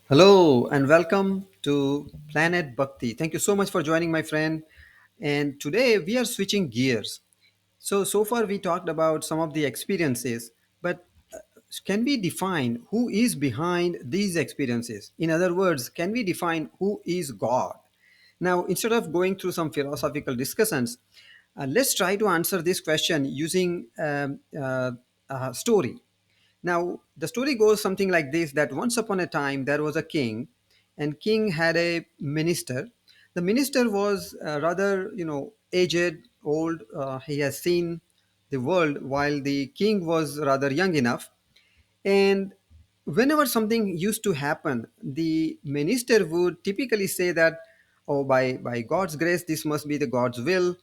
Hello and welcome to Planet Bhakti. Thank you so much for joining, my friend. And today we are switching gears. So far we talked about some of the experiences, but can we define who is behind these experiences? In other words, can we define who is God? Now, instead of going through some philosophical discussions, let's try to answer this question using a story. Now, the story goes something like this: that once upon a time there was a king, and king had a minister. The minister was rather, aged, old. He has seen the world, while the king was rather young enough. And whenever something used to happen, the minister would typically say that, "Oh, by God's grace, this must be the God's will.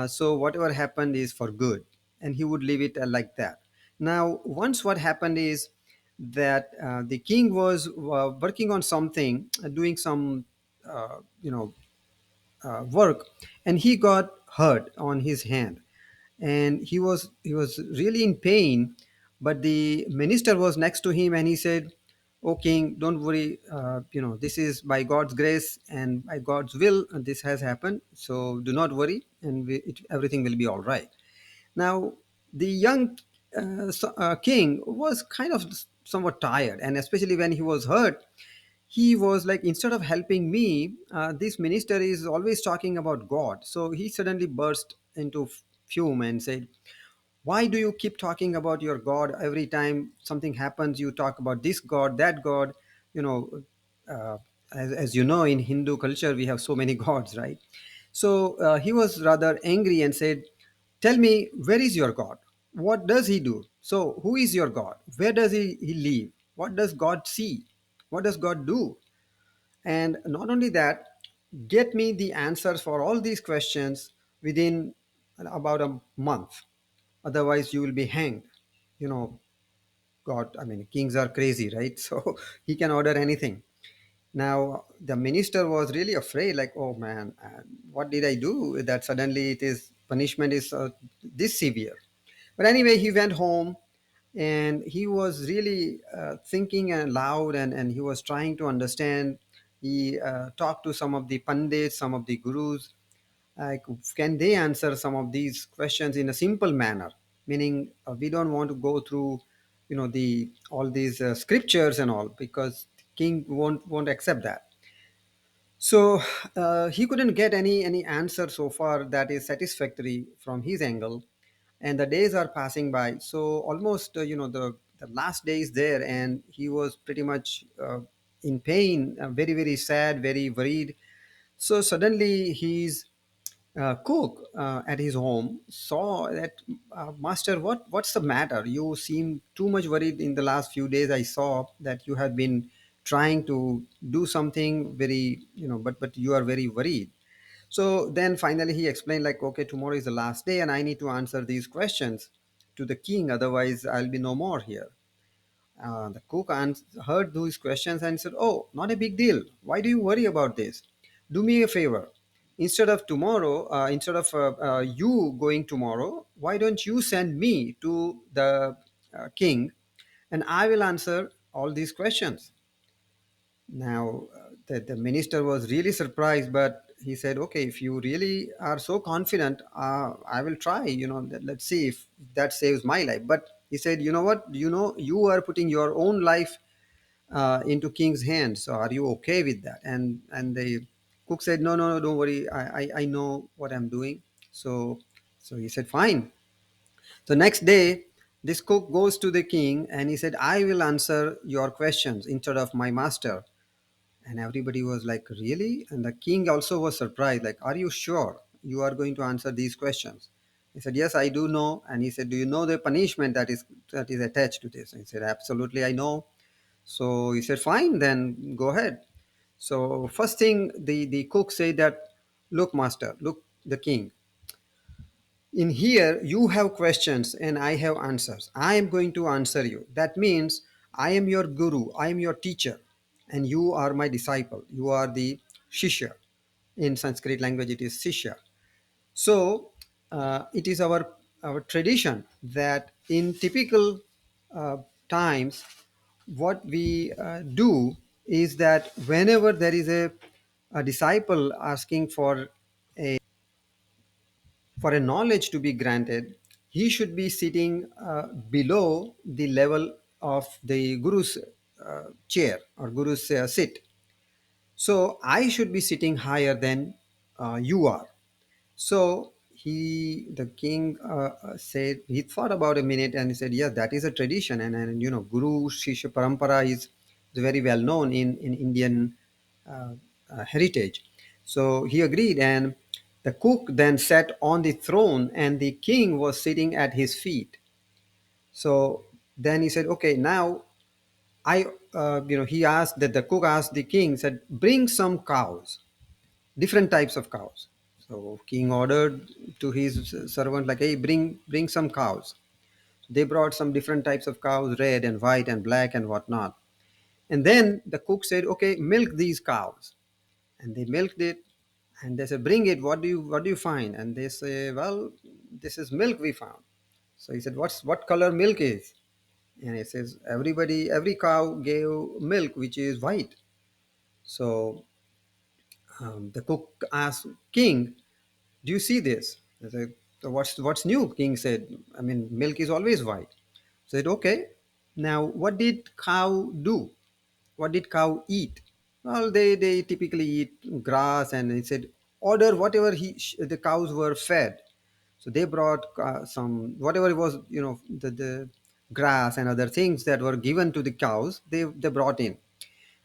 So whatever happened is for good," and he would leave it like that. Now, once what happened is that the king was working on something, doing some, you know, work, and he got hurt on his hand, and he was really in pain. But the minister was next to him, and he said, "Oh king, don't worry. This is by God's grace and by God's will. This has happened, so do not worry, and everything will be all right." Now, the young king was kind of somewhat tired, and especially when he was hurt, he was like, instead of helping me, this minister is always talking about God. So he suddenly burst into fume and said, "Why do you keep talking about your God? Every time something happens, you talk about this God, that God. you know uh, as you know, in Hindu culture we have so many gods, right?" So he was rather angry and said, "Tell me, where is your God? What does he do? So who is your God? Where does he live? What does God see? What does God do? And not only that, get me the answers for all these questions within about a month. Otherwise, you will be hanged." You know, God, I mean, kings are crazy, right? So he can order anything. Now, the minister was really afraid, like, "Oh man, what did I do that suddenly it is punishment is this severe?" But anyway, he went home, and he was really thinking and loud, and he was trying to understand. He talked to some of the pandits, some of the gurus, like, can they answer some of these questions in a simple manner? Meaning, we don't want to go through, the all these scriptures and all, because the king won't accept that. So he couldn't get any answer so far that is satisfactory from his angle, and the days are passing by. So almost, the last day is there, and he was pretty much in pain, very very sad, very worried. So suddenly his cook at his home saw that, "Master, what's the matter? You seem too much worried in the last few days. I saw that you have been trying to do something very, but you are very worried." So then finally he explained, like, "Okay, tomorrow is the last day, and I need to answer these questions to the king. Otherwise, I'll be no more here." The cook heard those questions and said, "Oh, not a big deal. Why do you worry about this? Do me a favor. Instead of you going tomorrow, why don't you send me to the king, and I will answer all these questions." Now, the minister was really surprised, but he said, "Okay, if you really are so confident, I will try. Let's see if that saves my life." But he said, "You know what? You are putting your own life into king's hands. So are you okay with that?" And the cook said, "No, no, no, don't worry. I know what I'm doing." So he said, "Fine." So next day, this cook goes to the king, and he said, "I will answer your questions instead of my master." And everybody was like, "Really?" And the king also was surprised, like, "Are you sure you are going to answer these questions?" He said, "Yes, I do know." And he said, "Do you know the punishment that is attached to this?" And he said, "Absolutely, I know." So he said, "Fine, then go ahead." So first thing, the cook said that, "Look, master, look, the king, in here you have questions and I have answers. I am going to answer you. That means I am your guru, I am your teacher, and you are my disciple. You are the shishya. In Sanskrit language, it is shishya. So it is our tradition that in typical uh, times, what we do is that whenever there is a disciple asking for a knowledge to be granted, he should be sitting below the level of the guru's chair or guru's sit. So I should be sitting higher than you are. So the king said, he thought about a minute and he said, yes, that is a tradition. And Guru Shishya Parampara is very well known in Indian uh, heritage. So he agreed. And the cook then sat on the throne and the king was sitting at his feet. So then he said, okay, now he asked that the cook asked the king, said, bring some cows, different types of cows. So king ordered to his servant, like, hey, bring some cows. They brought some different types of cows, red and white and black and whatnot. And then the cook said, okay, milk these cows. And they milked it. And they said, bring it. What do you find? And they say, well, this is milk we found. So he said, what color milk is? And he says, every cow gave milk which is white. So the cook asked king, do you see this? I said, "So what's new?" King said, I mean, milk is always white. Said, okay. Now, what did cow do? What did cow eat? Well, they typically eat grass, and he said, order whatever the cows were fed. So they brought some whatever it was, the grass and other things that were given to the cows. They brought in.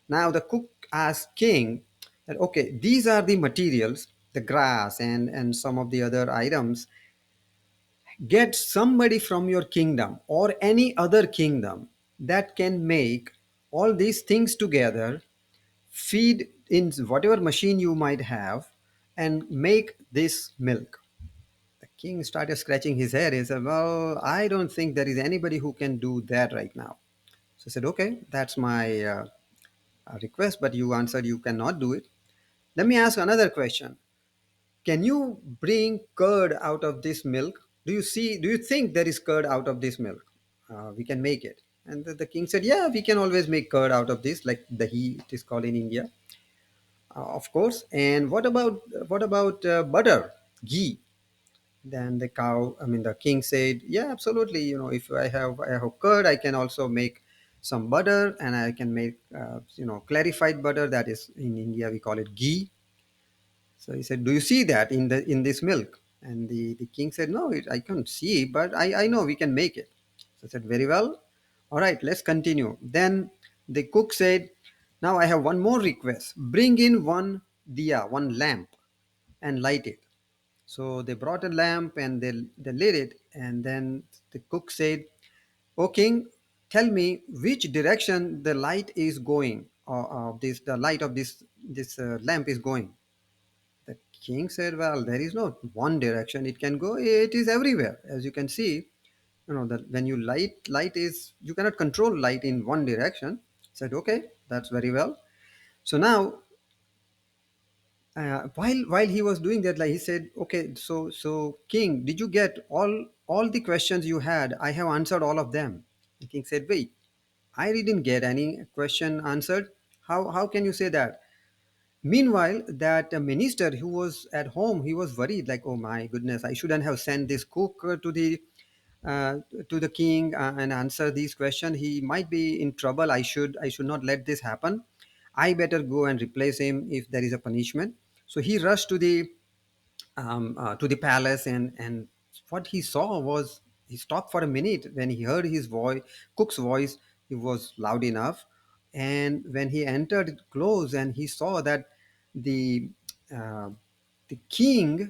Now the cook asked king that, okay, these are the materials, the grass and some of the other items. Get somebody from your kingdom or any other kingdom that can make all these things together, feed in whatever machine you might have, and make this milk. The king started scratching his head. He said, well, I don't think there is anybody who can do that right now. So I said, okay, that's my request, but you answered you cannot do it. Let me ask another question. Can you bring curd out of this milk? Do you think there is curd out of this milk? We can make it. And the king said, yeah, we can always make curd out of this, like the he it is called in India, of course. And what about butter, ghee? Then the king said, yeah, absolutely. If I have curd, I can also make some butter, and I can make clarified butter. That is, in India we call it ghee. So he said, do you see that in this milk? And the king said, no, I can't see, but I know we can make it. So I said, very well. All right, let's continue. Then the cook said, now I have one more request. Bring in one diya, one lamp, and light it. So they brought a lamp and they lit it. And then the cook said, O king, tell me which direction the light is going, or the light of this lamp is going. The king said, well, there is no one direction it can go. It is everywhere. As you can see, that when you light is, you cannot control light in one direction. Said, okay, that's very well. So now, while he was doing that, like he said, okay, so king, did you get all the questions you had? I have answered all of them. The king said, wait, I didn't get any question answered. How can you say that? Meanwhile, that minister who was at home, he was worried, like, oh my goodness, I shouldn't have sent this cook uh, to the king and answer these questions. He might be in trouble. I should not let this happen. I better go and replace him if there is a punishment. So he rushed to the palace, and what he saw was, he stopped for a minute when he heard his voice, cook's voice. It was loud enough. And when he entered close and he saw that the uh, the king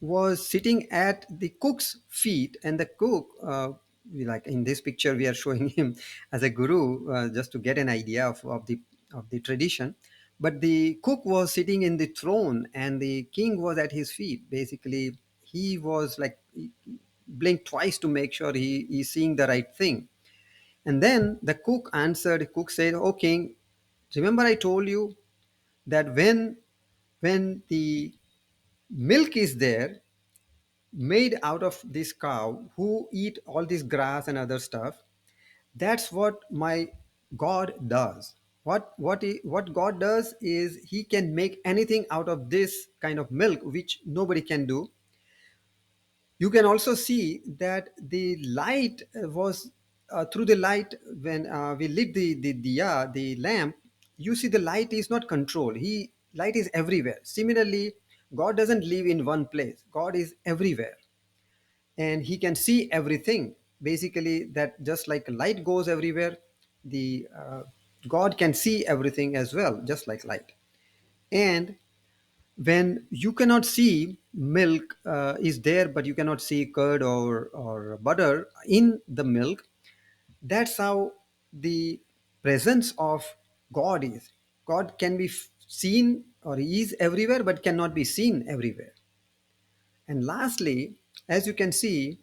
was sitting at the cook's feet, and the cook, like in this picture we are showing him as a guru, just to get an idea of the tradition. But the cook was sitting in the throne and the king was at his feet. Basically, he was like, he blinked twice to make sure he's seeing the right thing. And then the cook said, oh king, remember I told you that when the milk is there, made out of this cow who eat all this grass and other stuff, that's what my god does. What God does is He can make anything out of this kind of milk, which nobody can do. You can also see that the light was through the light when we lit the diya, the lamp. You see the light is not controlled. He Light is everywhere. Similarly, God doesn't live in one place. God is everywhere, and He can see everything. Basically, that just like light goes everywhere, the God can see everything as well, just like light. And when you cannot see milk is there, but you cannot see curd or butter in the milk, that's how the presence of God is. God can be seen, or He is everywhere but cannot be seen everywhere. And lastly, as you can see,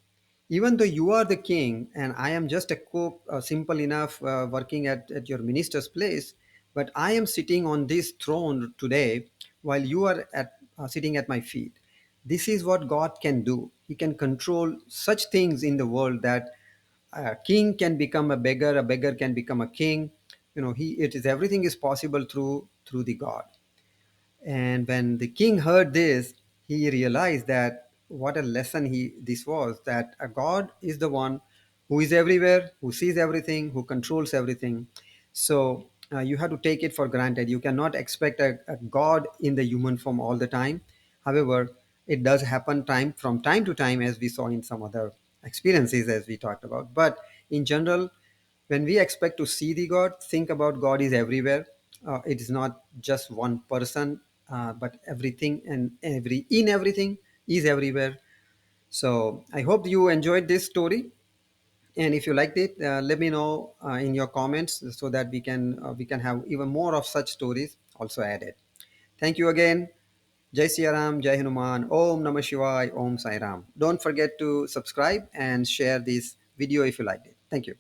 even though you are the king and I am just a cook, simple enough working at your minister's place, but I am sitting on this throne today while you are sitting at my feet. This is what God can do. He can control such things in the world that a king can become a beggar can become a king. It is everything is possible through the God. And when the king heard this, he realized that what a lesson he this was, that a God is the one who is everywhere, who sees everything, who controls everything. So you have to take it for granted. You cannot expect a God in the human form all the time. However, it does happen time to time, as we saw in some other experiences as we talked about. But in general, when we expect to see the God, think about God is everywhere. It is not just one person, but everything and everything is everywhere. So I hope you enjoyed this story, and if you liked it, let me know in your comments so that we can have even more of such stories also added. Thank you again. Jai Siya Ram, Jai Hanuman, Om Namah Shivay, Om Sai Ram. Don't forget to subscribe and share this video if you liked it. Thank you.